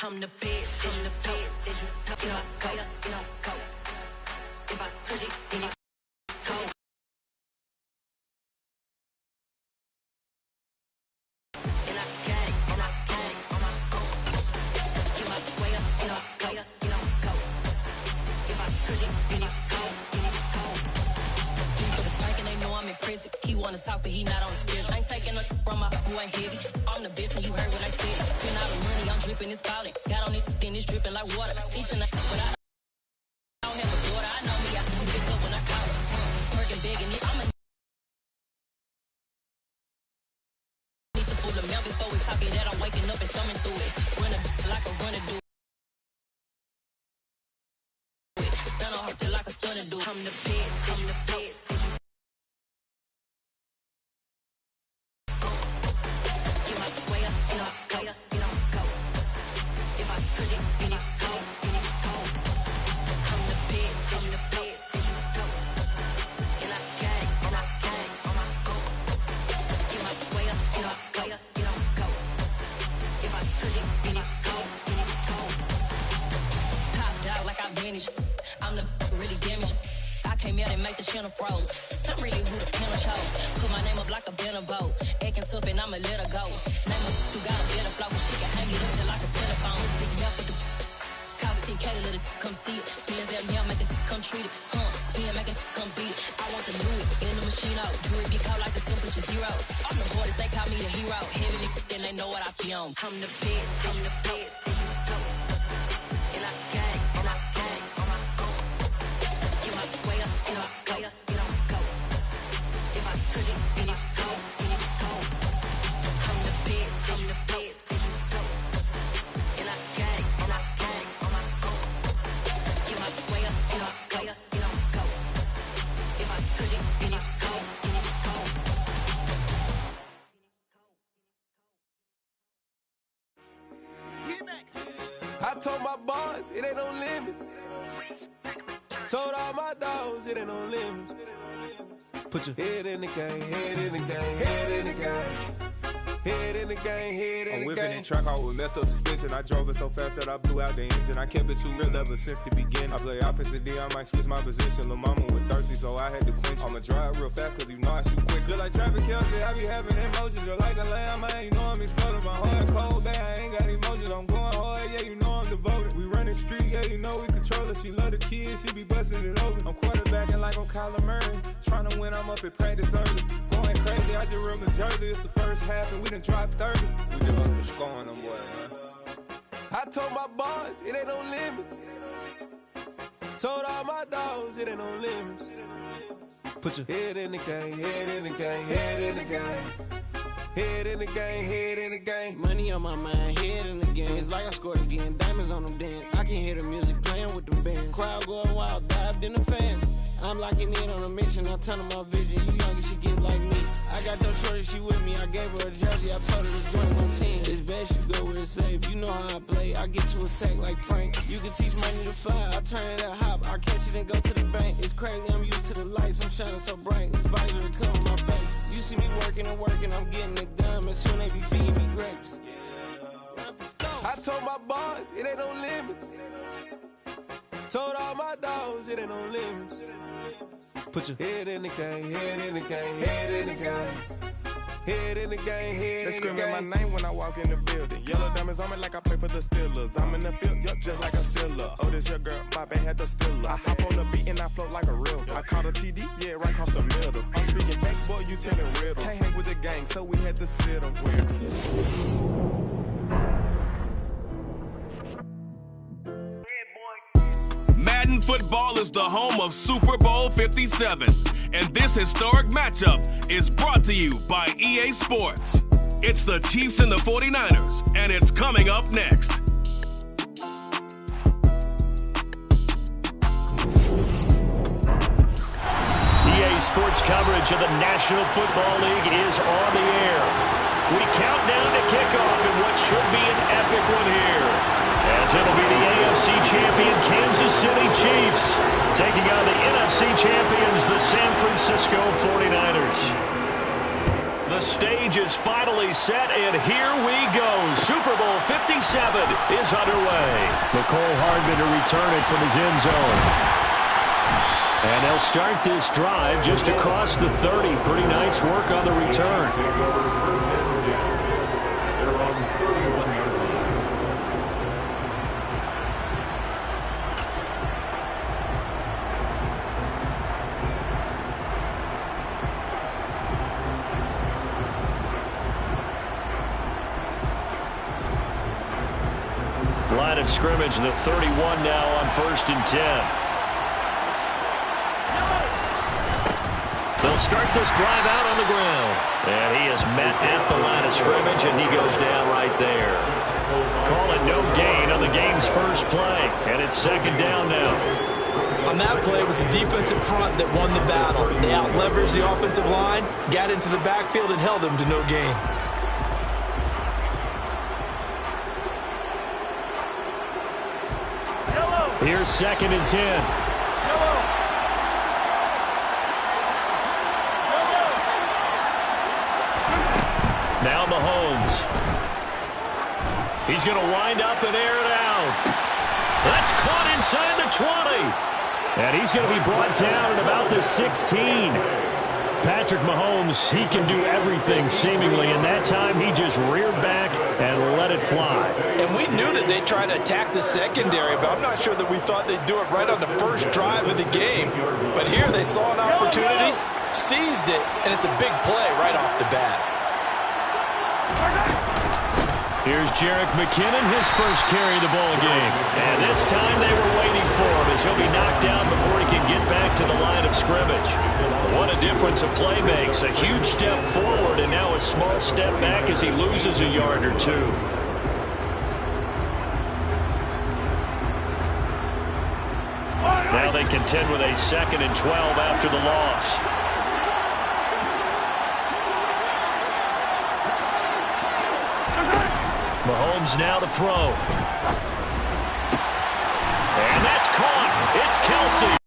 I'm the best, I'm the best, as you know, go, go. If I touch it, then it's cold. And I got it, and I got it on my own. Get my way up, go, go. If I touch it, then it's cold, For the bank and they know I'm in prison. He wanna talk, but he not on the stairs. I ain't taking no from my boy ain't heavy. I'm the best, and you heard what I said. Spend all the money, I'm dripping, it's falling. Got on it, then it's dripping like water. Teaching the but I don't have a daughter. I know me, I can pick up when I call her. Working big and I'm a need to pull the mail before we talk it that I'm waking up and thumbing through it. Running like a runner do it. Stun on her till like a stunner do. I'm the best, I'm the best. Get my way up, go. If I touch it, then it's cold, I'm the best, I'm the best, as you know. And I got it, on my own. Get my way up, go. If I touch it, then it's cold, Top dog like I vanished. I'm the really damaged. I came out and make the channel froze. I'm really who the panel chose. Put my name up like a banner boat. Acting tough and I'ma let her go. Name her who got a better flow. She can hang it up till like a telephone. Stick me up with the cost 10K to let it come see it. Hands down here, make it come treat it. Spin, make it come beat it. I want the new it in the machine out. Jewelry be cold like the temperature zero. I'm the boys, they call me the hero. Heavily, then they know what I be on. I'm the best, as you know. And I got it, on my own. Get my way up, go. If I touch it, then it's cold, I'm the best, as you know. And I got it, on my own. Get my way up, go. If I touch it, then it's cold, I told my boys it ain't no limit. Told all my dogs it ain't no limit. Put your head in the game, head in the game, head in the game. Head in the game, head in the game. I'm whipping the track out with messed up suspension. I drove it so fast that I blew out the engine. I kept it too real ever since the beginning. I play offensive D, I might switch my position. Lil' mama was thirsty, so I had to quench. I'ma drive real fast, cause you know I shoot quick. Just like traffic Kelsey, I be having emotions. Just like the lamb, I ain't know I'm exploding. My heart cold, bad, I ain't got emotions. I'm going hard, yeah, you know I'm devoted. We running streets, yeah, you know we control it. She love the kids, she be busting it over. I'm quarterbacking like I'm Kyler Murray. Trying to win, I'm up at practice early. Going crazy, I just real the jersey. It's the first half and we done dropped 30. We just up to scoring them, boy, man. I told my boys it ain't no limits. Told all my dogs it ain't no limits. Put your head in the game, head in the game, head in the game. Head in the game, head in the game. Money on my mind, head in the game. It's like I scored again, diamonds on them dance. I can hear the music playing with them bands. Crowd going wild, dived in the fans. I'm locking in on a mission, I turn on my vision. You young, you should get like me. I got your shorty, she with me. I gave her a jersey, I told her to join my team. It's best you go where it's safe. You know how I play, I get to a sack like Frank. You can teach money to fly, I turn it at hop. I catch it and go to the bank. It's crazy, I'm used to the lights, I'm shining so bright. This visor to come on my face. You see me working and working, I'm getting it done. And soon they be feeding me grapes. I told my boys it ain't no limits. Told all my dogs it ain't no limits. Put your head in the game, head in the game, head in the game. Head in the game, head in the game. They screaming my name when I walk in the building. Yellow diamonds on me like I play for the Steelers. I'm in the field, yup, just like a Steeler. Oh, this your girl, my band had the Steeler. I hop on the beat and I float like a real. I caught a TD, yeah, right across the middle. I'm speaking facts, boy, you telling riddles. Can't hang with the gang, so we had to sit them where. Madden Football is the home of Super Bowl 57, and this historic matchup is brought to you by EA Sports. It's the Chiefs and the 49ers, and it's coming up next. EA Sports coverage of the National Football League is on the air. We count down to kickoff in what should be an epic one here, as it'll be the AFC champion Kansas City Chiefs taking on the NFC champions, the San Francisco 49ers. The stage is finally set, and here we go. Super Bowl 57 is underway. McCole Hardman to return it from his end zone. And they'll start this drive just across the 30. Pretty nice work on the return. Line of scrimmage, the 31 now on 1st and 10. They'll start this drive out on the ground. And he is met at the line of scrimmage, and he goes down right there. Call it no gain on the game's first play. And it's 2nd down now. On that play, it was the defensive front that won the battle. They out-leveraged the offensive line, got into the backfield, and held them to no gain. Here's 2nd and 10. Now Mahomes. He's going to wind up and air it out. That's caught inside the 20. And he's going to be brought down at about the 16. Patrick Mahomes, he can do everything seemingly, and that time he just reared back and let it fly. And we knew that they'd try to attack the secondary, but I'm not sure that we thought they'd do it right on the first drive of the game. But here they saw an opportunity, seized it, and it's a big play right off the bat. Here's Jerick McKinnon, his first carry of the ball game. And this time they were waiting for him as he'll be knocked down before he can get back to the line of scrimmage. What a difference a play makes. A huge step forward and now a small step back as he loses a yard or two. Now they contend with a 2nd and 12 after the loss. Mahomes now to throw. And that's caught. It's Kelsey.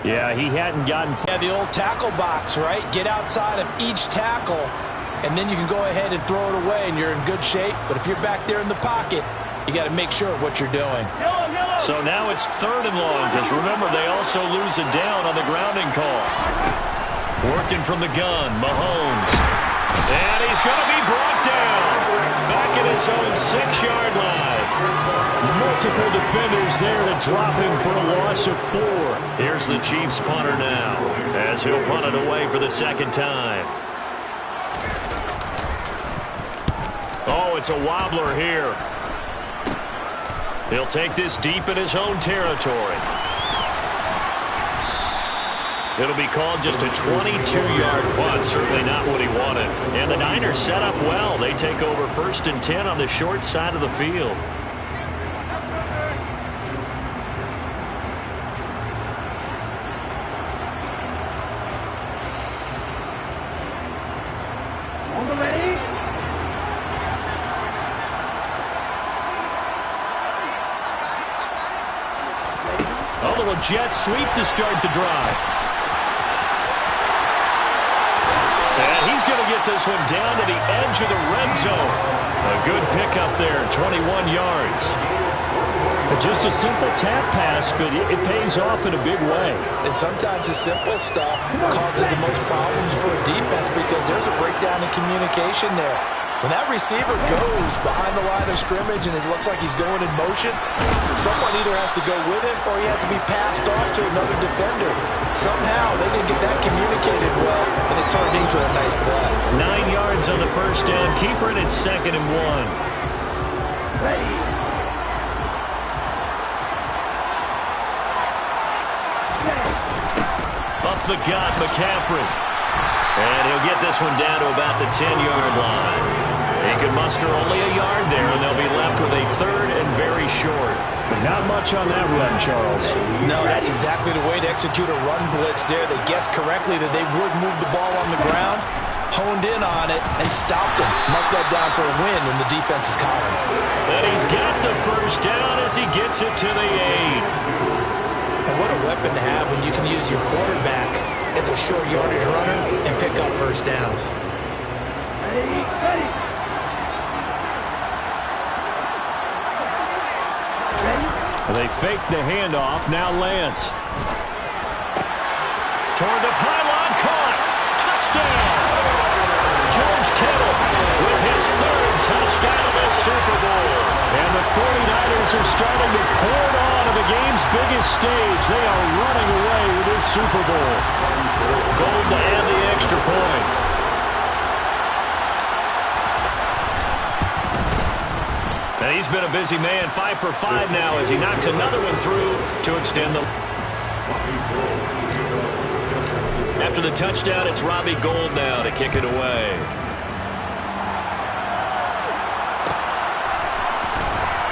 Yeah, he hadn't gotten... Yeah, the old tackle box, right? Get outside of each tackle, and then you can go ahead and throw it away, and you're in good shape. But if you're back there in the pocket, you got to make sure of what you're doing. So now it's 3rd and long, because remember, they also lose a down on the grounding call. Working from the gun, Mahomes. And he's going to be brought down. Back at his own 6-yard line. Multiple defenders there to drop him for a loss of 4. Here's the Chiefs punter now, as he'll punt it away for the 2nd time. Oh, it's a wobbler here. He'll take this deep in his own territory. It'll be called just a 22-yard punt. Certainly not what he wanted. And the Niners set up well. They take over 1st and 10 on the short side of the field. A little jet sweep to start the drive. And he's going to get this one down to the edge of the red zone. A good pickup there, 21 yards. Just a simple tap pass, but it pays off in a big way. And sometimes the simple stuff causes the most problems for a defense because there's a breakdown in communication there. When that receiver goes behind the line of scrimmage and it looks like he's going in motion, someone either has to go with him or he has to be passed off to another defender. Somehow they didn't get that communicated well, and it turned into a nice play. 9 yards on the 1st down. Keeper it at 2nd and 1. Ready. Up the gut, McCaffrey. And he'll get this one down to about the 10-yard line. He can muster only a yard there, and they'll be left with a 3rd and very short. Not much on that run, Charles. No, that's exactly the way to execute a run blitz there. They guessed correctly that they would move the ball on the ground, honed in on it, and stopped him. Marked that down for a win in the defense's column. And he's got the 1st down as he gets it to the 8. And what a weapon to have when you can use your quarterback as a short yardage runner and pick up 1st downs. Ready. They fake the handoff. Now Lance. Toward the pylon. Caught. Touchdown. George Kittle with his 3rd touchdown of the Super Bowl. And the 49ers are starting to pour it on to the game's biggest stage. They are running away with this Super Bowl. Gold to add the extra point. And he's been a busy man, 5 for 5 now as he knocks another one through to extend the... After the touchdown, it's Robbie Gould now to kick it away.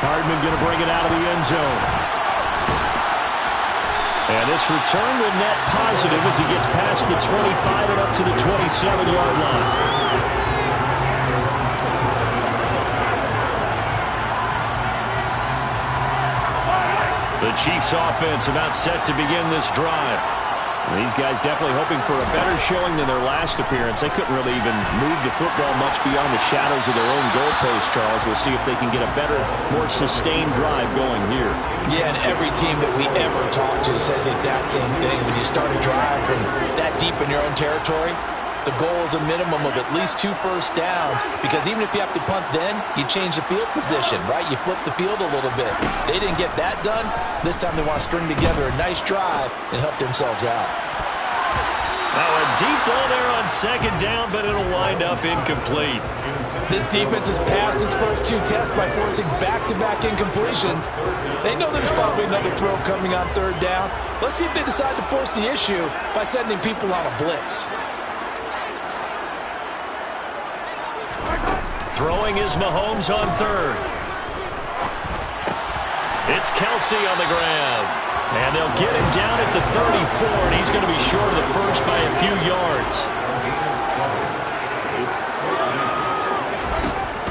Hardman going to bring it out of the end zone. And this return will net positive as he gets past the 25 and up to the 27-yard line. The Chiefs offense about set to begin this drive. And these guys definitely hoping for a better showing than their last appearance. They couldn't really even move the football much beyond the shadows of their own goalpost, Charles. We'll see if they can get a better, more sustained drive going here. Yeah, and every team that we ever talk to says the exact same thing. When you start a drive from that deep in your own territory, the goal is a minimum of at least 2 first downs, because even if you have to punt then, you change the field position, right? You flip the field a little bit. They didn't get that done. This time they want to string together a nice drive and help themselves out. Now a deep ball there on 2nd down, but it'll wind up incomplete. This defense has passed its first 2 tests by forcing back-to-back incompletions. They know there's probably another throw coming on 3rd down. Let's see if they decide to force the issue by sending people on a blitz. Throwing is Mahomes on 3rd. It's Kelsey on the ground. And they'll get him down at the 34, and he's going to be short of the 1st by a few yards.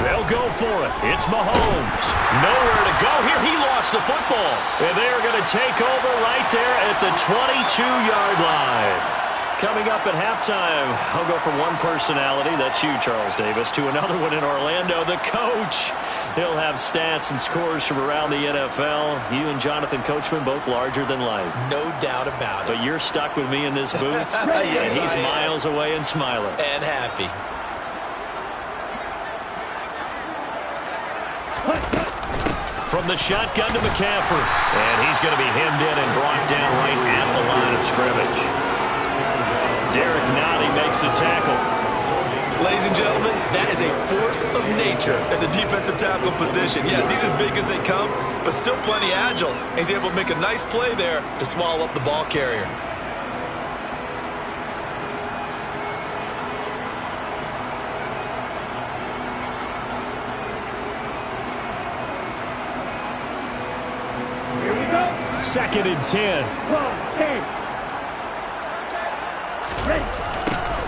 They'll go for it. It's Mahomes. Nowhere to go here. He lost the football. And they are going to take over right there at the 22-yard line. Coming up at halftime, I'll go from one personality, that's you, Charles Davis, to another one in Orlando, the coach. He'll have stats and scores from around the NFL. You and Jonathan Coachman, both larger than life. No doubt about it. But you're stuck with me in this booth, Yes, and he's miles away and smiling. And happy. From the shotgun to McCaffrey. And he's going to be hemmed in and brought down right at the line of scrimmage. Derek Nottie makes the tackle. Ladies and gentlemen, that is a force of nature at the defensive tackle position. Yes, he's as big as they come, but still plenty agile. He's able to make a nice play there to swallow up the ball carrier. Here we go. 2nd and 10.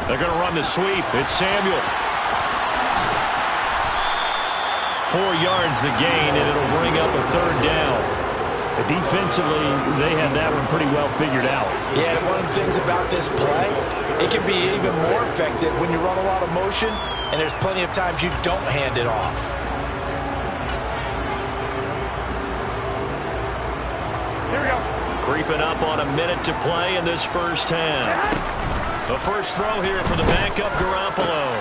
They're going to run the sweep. It's Samuel. 4 yards the gain, and it'll bring up a 3rd down. Defensively, they had that one pretty well figured out. Yeah, and one of the things about this play, it can be even more effective when you run a lot of motion, and there's plenty of times you don't hand it off. Here we go. Creeping up on a minute to play in this first half. The first throw here for the backup Garoppolo.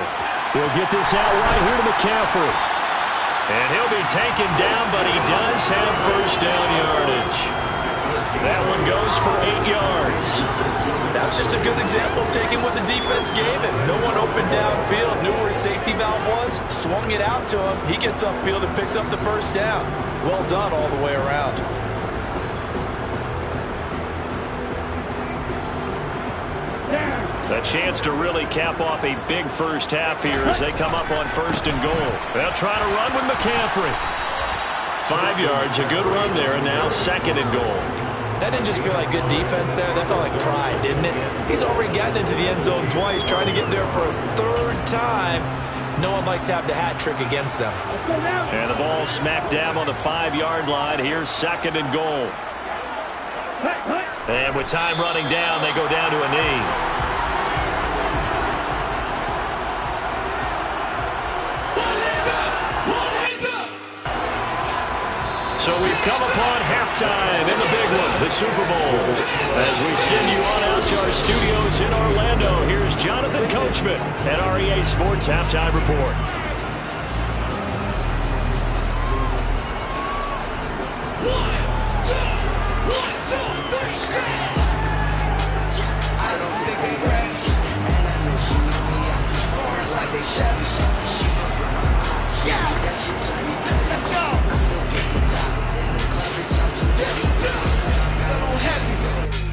He'll get this out right here to McCaffrey. And he'll be taken down, but he does have first down yardage. That one goes for 8 yards. That was just a good example of taking what the defense gave him. No one open downfield, knew where his safety valve was, swung it out to him. He gets upfield and picks up the first down. Well done all the way around. A chance to really cap off a big first half here as they come up on 1st and goal. They'll try to run with McCaffrey. 5 yards, a good run there, and now 2nd and goal. That didn't just feel like good defense there. That felt like pride, didn't it? He's already gotten into the end zone twice, trying to get there for a 3rd time. No one likes to have the hat trick against them. And the ball smacked down on the 5-yard line. Here's 2nd and goal. And with time running down, they go down to a knee. So we've come upon halftime in the big one, the Super Bowl. As we send you on out to our studios in Orlando, here's Jonathan Coachman at our EA Sports Halftime Report. I don't think they ready. Like they yeah, let's go.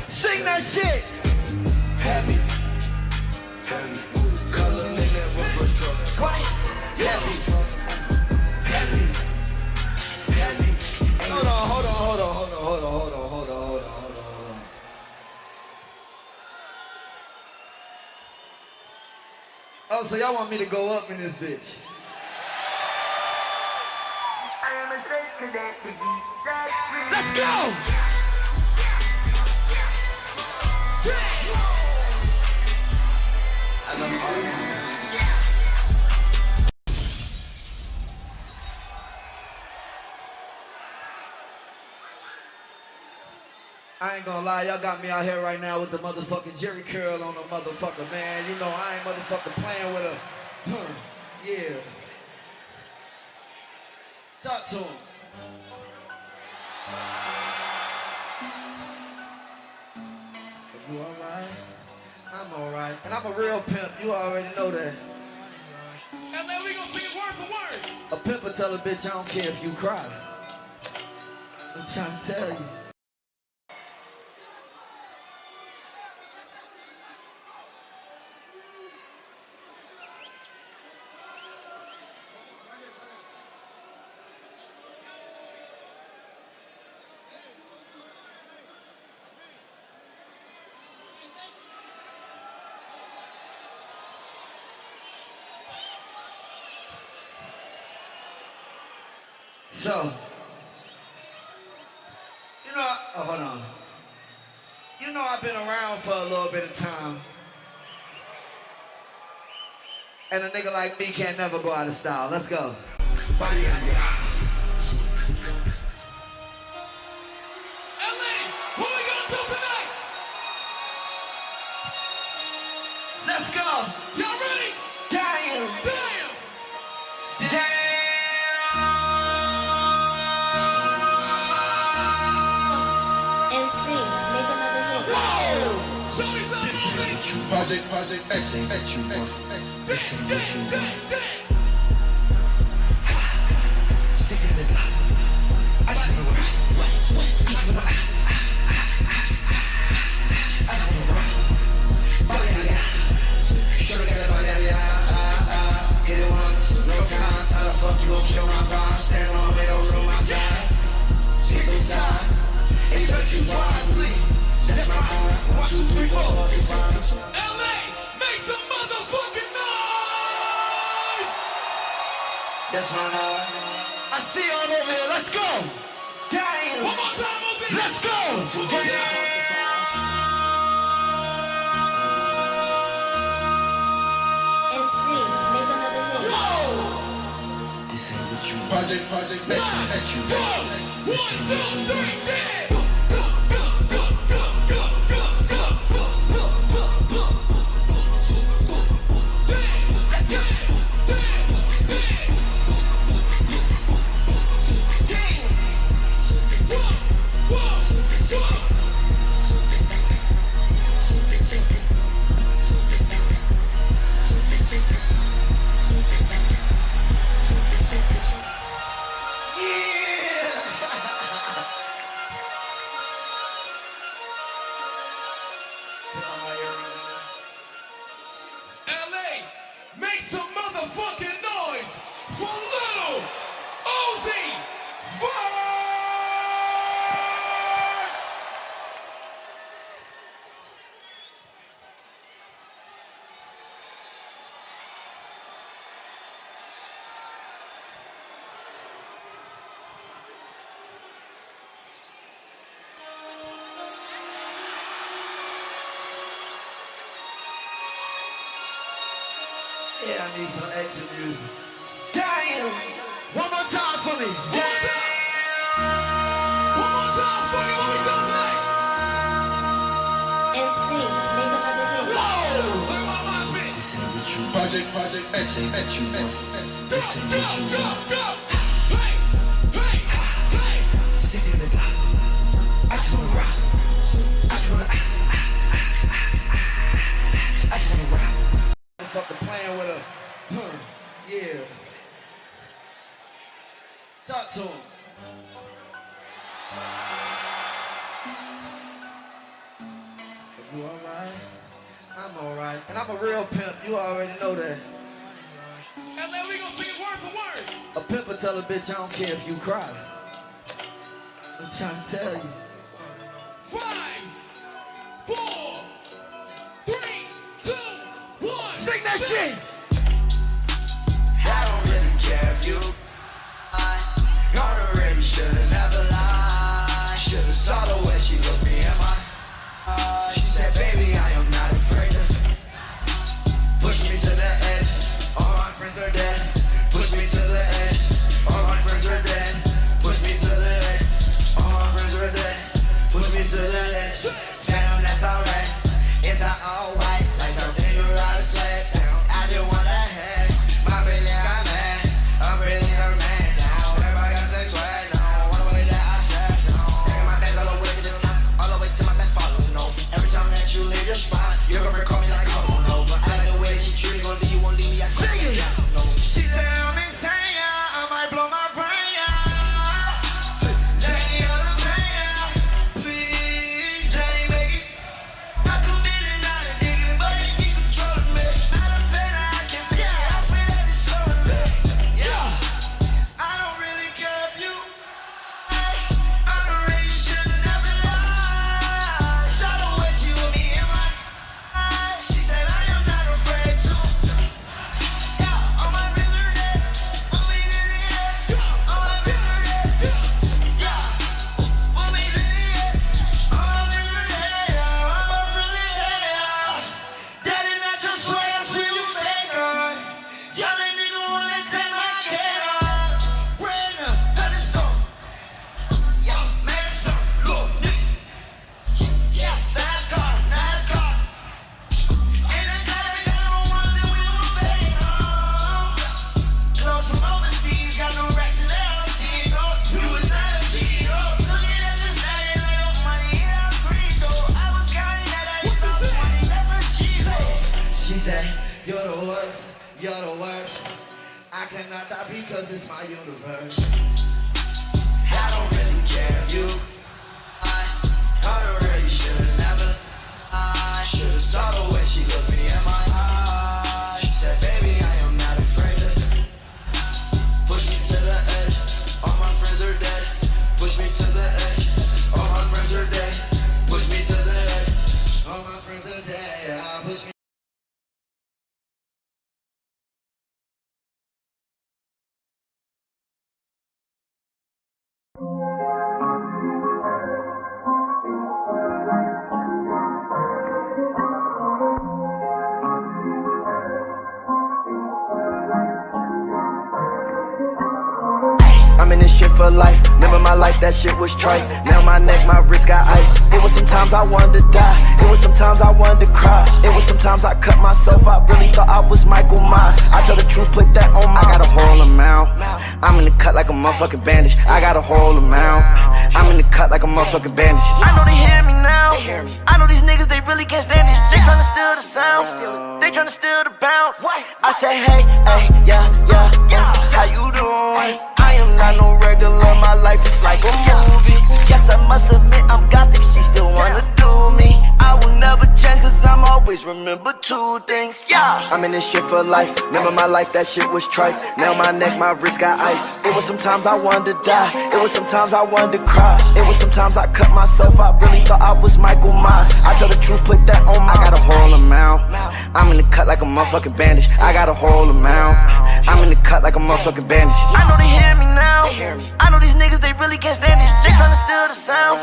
Sing that shit. Heavy. Color in that first quiet. Heavy. Hold on. Oh, so y'all want me to go up in this bitch? Let's go! I ain't gonna lie, y'all got me out here right now with the motherfucking Jerry curl on the motherfucker, man. You know I ain't motherfucking playing with a, yeah. Talk to him. You alright? I'm alright. And I'm a real pimp, you already know that. And then we gonna sing it word for word. A pimp will tell a bitch I don't care if you cry. I'm trying to tell you. So, you know, hold on. You know I've been around for a little bit of time. And a nigga like me can't never go out of style. Let's go. Body on your eye. LA, what we gonna do tonight? Let's go. Y'all ready? Damn. Damn. Damn. MC, make another hit. Whoa. Show me something, movie. Project, this ain't what you want. This ain't what you want. Six in the block. I just wanna rock. I just wanna rock. I just wanna rock. Body, yeah. Shoulda got it, body, yeah. Hit it once, no times. How the fuck you gon' kill my vibe? Stand on me, don't roll my side. Pick them sides. And touch you wisely. That's my eye. 1, 2, 3, 4, 5. LA, make some motherfucking noise! That's my eye. I see y'all over here. Let's go. Damn. One more time, Ozzy. Let's go. One more time. MC, make another hit. Whoa. This ain't what you want. Project, this ain't what you want. This ain't what you want. LA, make some motherfucking noise for little Ozzy Vert! Yeah, I need some extra music. Damn! One more time for me. Damn! One more time for you, what we do tonight? MC, make another hit. Whoa! Look at my mosh pit. This ain't what you want. Project, this ain't what you want. This ain't what you Go, want. go! Hey, hey, hey! 6 in the block. I just wanna rock. I just wanna. I just wanna rock. Fucking playing with a. Yeah. Talk to him. You alright? I'm alright. And I'm a real pimp. You already know that. LA, we gonna sing it word for word. A pimp will tell a bitch I don't care if you cry. I'm trying to tell you. 5, 4, 3, 2, 1. Sing that shit! I don't really care if you already should've never lied. Should've saw the way she looked me in my eyes. She said, baby, I am not afraid to push me to the edge. All my friends are dead. Push me to the edge. All my friends are dead. Push me to the edge. All my friends are dead. Push me to the edge. Phantom, that's alright. It's all white, like something you ride a sled. I just of the worst. I cannot die because it's my universe. I don't really care if you. I don't really should've never. I should've saw the way she looked me in my eyes. She said, baby, I am not afraid to push me to the edge. All my friends are dead. Push me to the edge. All my friends are dead. Push me to the edge. All my friends are dead. Yeah, push me. I'm in this shit for life. Remember my life, that shit was trite. Now my neck, my wrist got ice. It was sometimes I wanted to die. It was sometimes I wanted to cry. It was sometimes I cut myself. I really thought I was Michael Myers. I tell the truth, put that on my. I got a whole amount. I'm in the cut like a motherfucking bandage. I got a whole amount. I'm in the cut like a motherfucking bandage. I know they hear me now. I know these niggas, they really can't stand it. They tryna steal the sound. They tryna steal the bounce. I say, hey, hey, yeah, yeah, yeah. How you doing? I am not no regular. My life is like a movie. Yes, I must admit I'm gothic. She still wanna do me. I will never change cause I'm always remember two things. Yeah, I'm in this shit for life. Remember my life, that shit was trite. Now my neck, my wrist got ice. It was sometimes I wanted to die. It was sometimes I wanted to cry. It was sometimes I cut myself. I really thought I was Michael Myers. I tell the truth, put that on my. I got a whole amount. I'm in the cut like a motherfucking bandage. I got a whole amount. I'm in the cut like a motherfucking bandage. I know they hear me now. I know these niggas, they really can't stand it. They tryna steal the sound.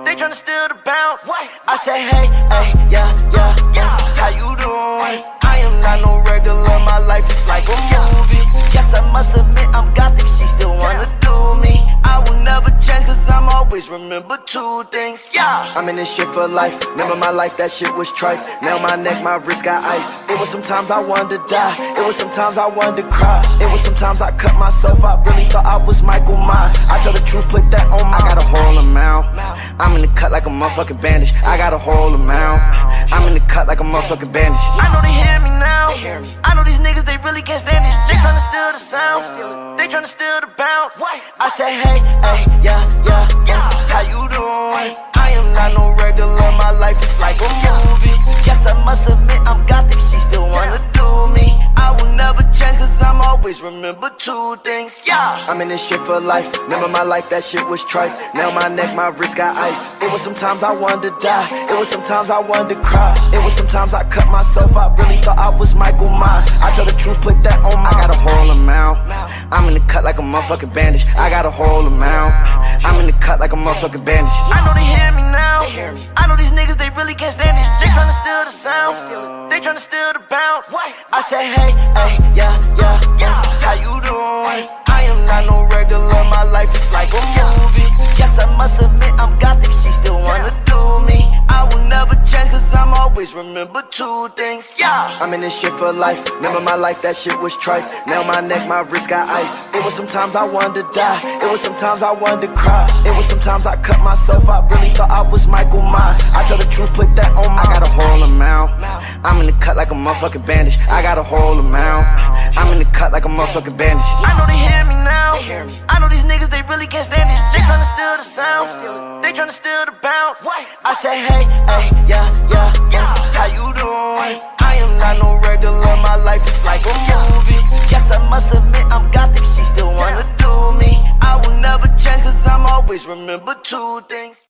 They tryna steal the bounce. I say, hey, hey, yeah, yeah, yeah. How you doing? I am not no regular. My life is like a movie. Yes, I must admit I'm gothic. She still wanna do me. I will never change cause I'm always remember two things. Yeah, I'm in this shit for life. Remember my life, that shit was trite. Now my neck, my wrist got ice. It was sometimes I wanted to die. It was sometimes I wanted to cry. It was sometimes I cut myself. I really thought I was Michael Myers. I tell the truth, put that on my. I got a whole amount. I'm in the cut like a motherfucking bandage. I got a whole amount. I'm in the cut like a motherfucking bandage. I know they hear me now. I know these niggas, they really can't stand it. They tryna steal the sound. They tryna steal the bounce. I say, hey, hey, yeah, yeah, yeah. How you doing? I am not no regular. My life is like a movie. Yes, I must admit I'm gothic. She still wanna do me. I will never change cause I'm always remember two things. Yeah, I'm in this shit for life. Remember my life, that shit was trite. Now my neck, my wrist got ice. It was sometimes I wanted to die. It was sometimes I wanted to cry. It was sometimes I cut myself. I really thought I was Michael Myers. I tell the truth, put that on my. I got a whole amount. I'm in the cut like a motherfucking bandage. I got a whole amount. I'm in the cut like a motherfucking bandage. I know they hear me now. I know these niggas, they really can't stand it. They tryna steal the sound. They tryna steal the bounce. I say, hey, hey, yeah, yeah, yeah. How you doing? I am not no regular. My life is like a movie. Yes, I must admit I'm gothic. She still wanna do me. I will never change cause I'm always remember two things. Yeah, I'm in this shit for life. Remember my life, that shit was trite. Now my neck, my wrist got ice. It was sometimes I wanted to die. It was sometimes I wanted to cry. It was sometimes I cut myself. I really thought I was Michael Myers. I tell the truth, put that on my. I got a whole amount. I'm in the cut like a motherfucking bandage. I got a whole amount. I'm in the cut like a motherfucking bandage. I know they hear me now. I know these niggas, they really can't stand it. They tryna steal the sound. They tryna steal the bounce. I say, hey, hey, yeah, yeah, yeah. How you doing? I am not no regular. My life is like a movie. Yes, I must admit I'm gothic. She still wanna do me. I will never change cause I'm always remember two things.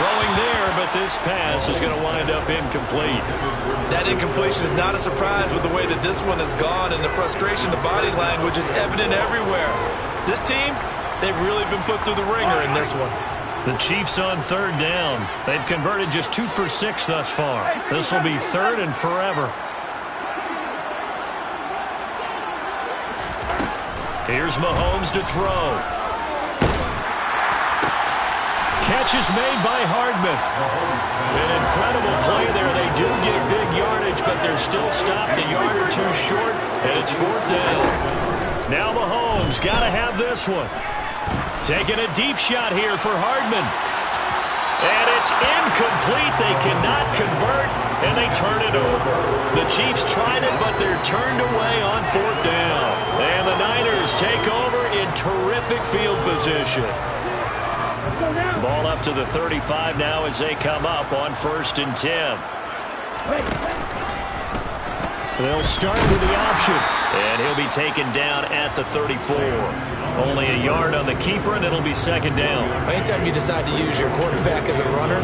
throwing there, but this pass is going to wind up incomplete. That incompletion is not a surprise with the way that this one has gone, and the frustration, the body language is evident everywhere. This team, they've really been put through the ringer in this one. The Chiefs on third down. They've converted just 2 for 6 thus far. This will be third and forever. Here's Mahomes to throw. Catch is made by Hardman. An incredible play there. They do get big yardage, but they're still stopped a yard or two short, and it's fourth down. Now Mahomes got to have this one. Taking a deep shot here for Hardman. And it's incomplete. They cannot convert, and they turn it over. The Chiefs tried it, but they're turned away on fourth down. And the Niners take over in terrific field position. Ball up to the 35 now as they come up on 1st and 10. They'll start with the option, and he'll be taken down at the 34. Only a yard on the keeper, and it'll be second down. Anytime you decide to use your quarterback as a runner,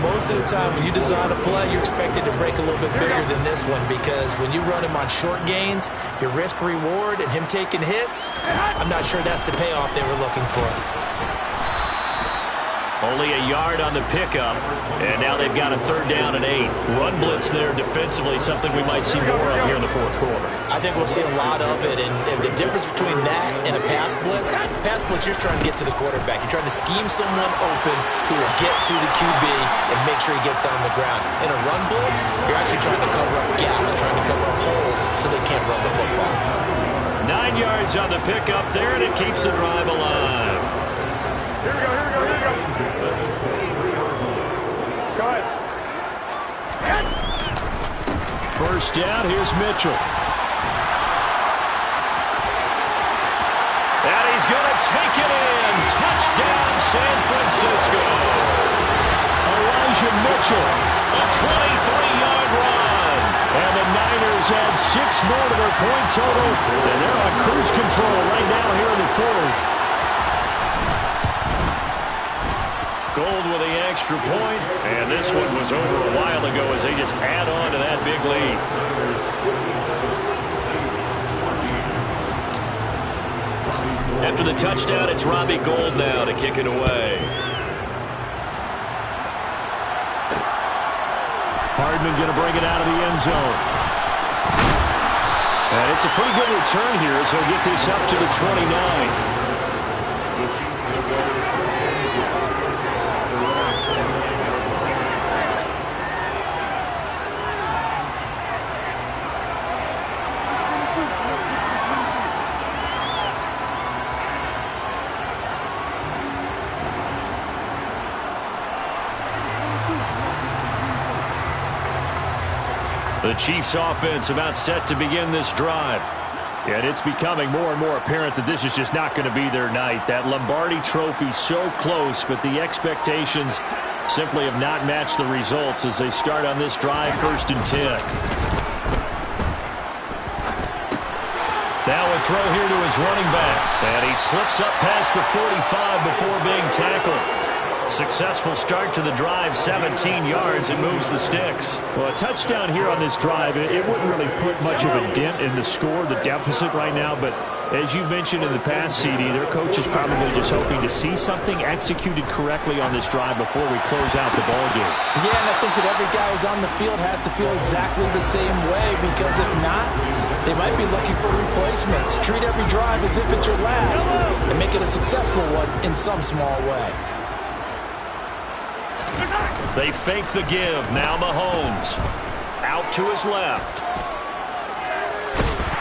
most of the time when you design a play, you're expected to break a little bit bigger than this one, because when you run him on short gains, your risk-reward and him taking hits, I'm not sure that's the payoff they were looking for. Only a yard on the pickup, and now they've got a third down and 8. Run blitz there defensively, something we might see more of here in the fourth quarter. I think we'll see a lot of it, and the difference between that and a pass blitz, you're trying to get to the quarterback. You're trying to scheme someone open who will get to the QB and make sure he gets on the ground. In a run blitz, you're actually trying to cover up gaps, trying to cover up holes so they can't run the football. 9 yards on the pickup there, and it keeps the drive alive. Here we go. Go ahead. First down, here's Mitchell. And he's going to take it in. Touchdown, San Francisco. Elijah Mitchell, a 23-yard run. And the Niners add 6 more to their point total. And they're on cruise control right now here in the fourth. Gold with the extra point, and this one was over a while ago as they just add on to that big lead. After the touchdown, it's Robbie Gould now to kick it away. Hardman going to bring it out of the end zone. And it's a pretty good return here as he'll get this up to the 29. The Chiefs offense about set to begin this drive. And it's becoming more and more apparent that this is just not going to be their night. That Lombardi trophy so close, but the expectations simply have not matched the results as they start on this drive, 1st and 10. Now a throw here to his running back. And he slips up past the 45 before being tackled. Successful start to the drive, 17 yards, and moves the sticks. Well, a touchdown here on this drive, it wouldn't really put much of a dent in the score, the deficit right now, but as you mentioned in the past, CD, their coach is probably just hoping to see something executed correctly on this drive before we close out the ballgame. Yeah, and I think that every guy who's on the field has to feel exactly the same way, because if not, they might be looking for replacements. Treat every drive as if it's your last and make it a successful one in some small way. They fake the give. Now Mahomes out to his left.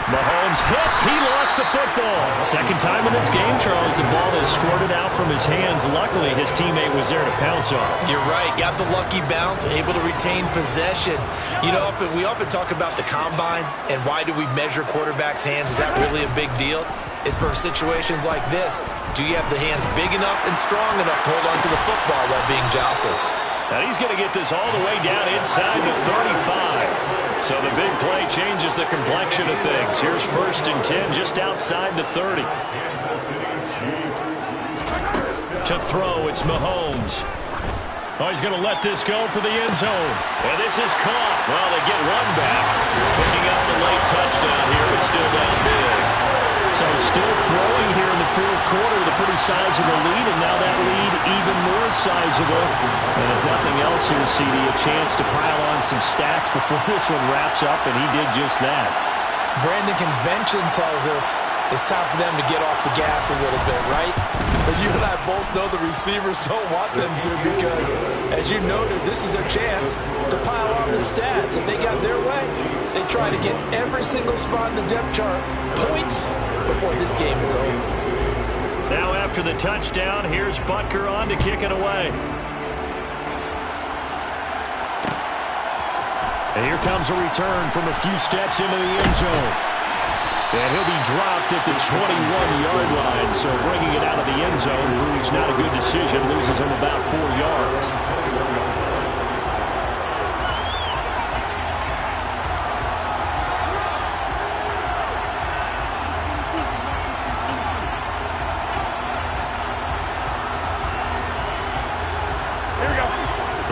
Mahomes hit. He lost the football. Second time in this game, Charles, the ball has squirted out from his hands. Luckily, his teammate was there to pounce on it. You're right. Got the lucky bounce, able to retain possession. You know, we often talk about the combine and why do we measure quarterbacks' hands. Is that really a big deal? It's for situations like this. Do you have the hands big enough and strong enough to hold on to the football while being jostled? And he's going to get this all the way down inside the 35. So the big play changes the complexion of things. Here's 1st and 10 just outside the 30. To throw, it's Mahomes. Oh, he's going to let this go for the end zone. And this is caught. Well, they get one back. Picking up the late touchdown here, but still down big. So still throwing here in the fourth quarter with a pretty sizable lead, and now that lead even more sizable. And if nothing else here, CD, a chance to pile on some stats before this one wraps up, and he did just that. Brandon, convention tells us it's time for them to get off the gas a little bit, right? But you and I both know the receivers don't want them to because, as you noted, this is their chance to pile on the stats. If they got their way, they try to get every single spot in the depth chart points before this game is over. Now after the touchdown, here's Butker on to kick it away. And here comes a return from a few steps into the end zone. And he'll be dropped at the 21-yard line, so bringing it out of the end zone proves not a good decision. Loses him about 4 yards.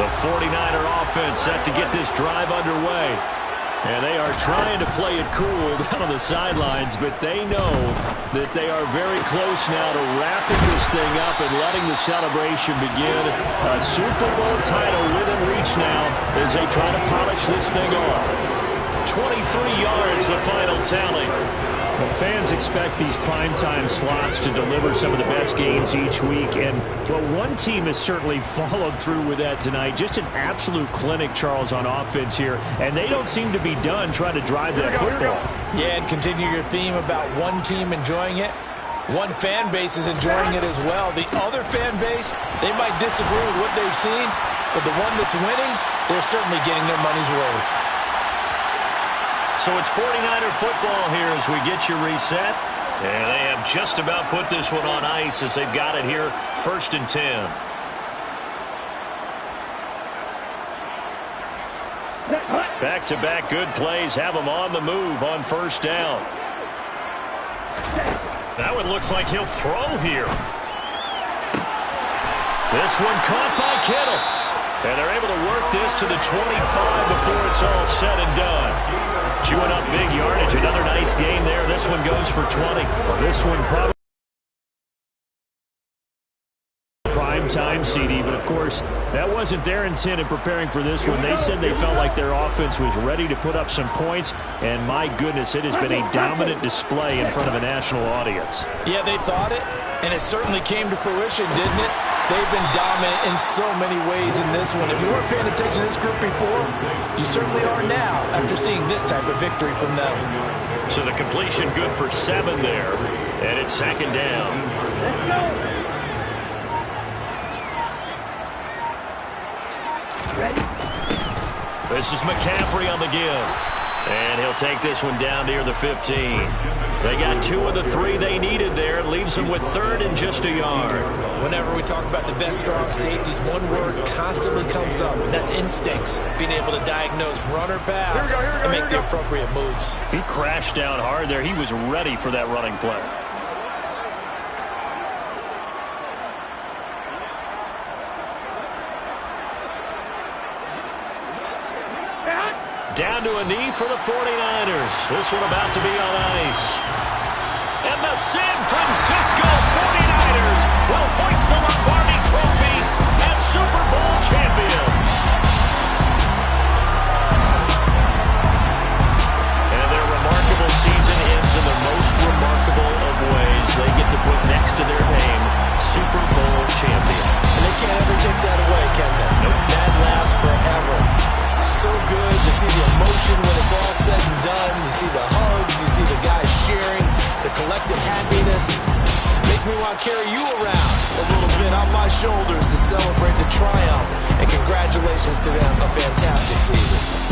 The 49er offense set to get this drive underway. And they are trying to play it cool down on the sidelines, but they know that they are very close now to wrapping this thing up and letting the celebration begin. A Super Bowl title within reach now as they try to polish this thing off. 23 yards, the final tally. Well, fans expect these primetime slots to deliver some of the best games each week, and well, one team has certainly followed through with that tonight. Just an absolute clinic, Charles, on offense here, and they don't seem to be done trying to drive that football. Yeah, and continue your theme about one team enjoying it. One fan base is enjoying it as well. The other fan base, they might disagree with what they've seen, but the one that's winning, they're certainly getting their money's worth. So it's 49er football here as we get you reset. And they have just about put this one on ice as they've got it here, 1st and 10. Back-to-back good plays have them on the move on 1st down. That one looks like he'll throw here. This one caught by Kittle. And they're able to work this to the 25 before it's all said and done. Chewing up big yardage. Another nice game there. This one goes for 20. Well, this one probably prime time, CD, but of course that wasn't their intent in preparing for this one. They said they felt like their offense was ready to put up some points, and my goodness, it has been a dominant display in front of a national audience. Yeah, they thought it, and it certainly came to fruition, didn't it? They've been dominant in so many ways in this one. If you weren't paying attention to this group before, you certainly are now after seeing this type of victory from them. So the completion good for 7 there, and it's 2nd down. Let's go. This is McCaffrey on the give. And he'll take this one down near the 15. They got 2 of the 3 they needed there. It leaves them with 3rd and just a yard. Whenever we talk about the best strong safeties, one word constantly comes up, and that's instincts. Being able to diagnose run or pass and make the appropriate moves. He crashed down hard there. He was ready for that running play. Down to a knee for the 49ers. This one about to be on ice. And the San Francisco 49ers will hoist the Lombardi Trophy as Super Bowl champions. And their remarkable season ends in the most remarkable of ways. They get to put next to their name, Super Bowl champion. And they can't ever take that away, can they? Nope. That lasts forever. So good to see the emotion when it's all said and done. You see the hugs, you see the guys cheering, the collective happiness. Makes me want to carry you around a little bit on my shoulders to celebrate the triumph. And congratulations to them, a fantastic season.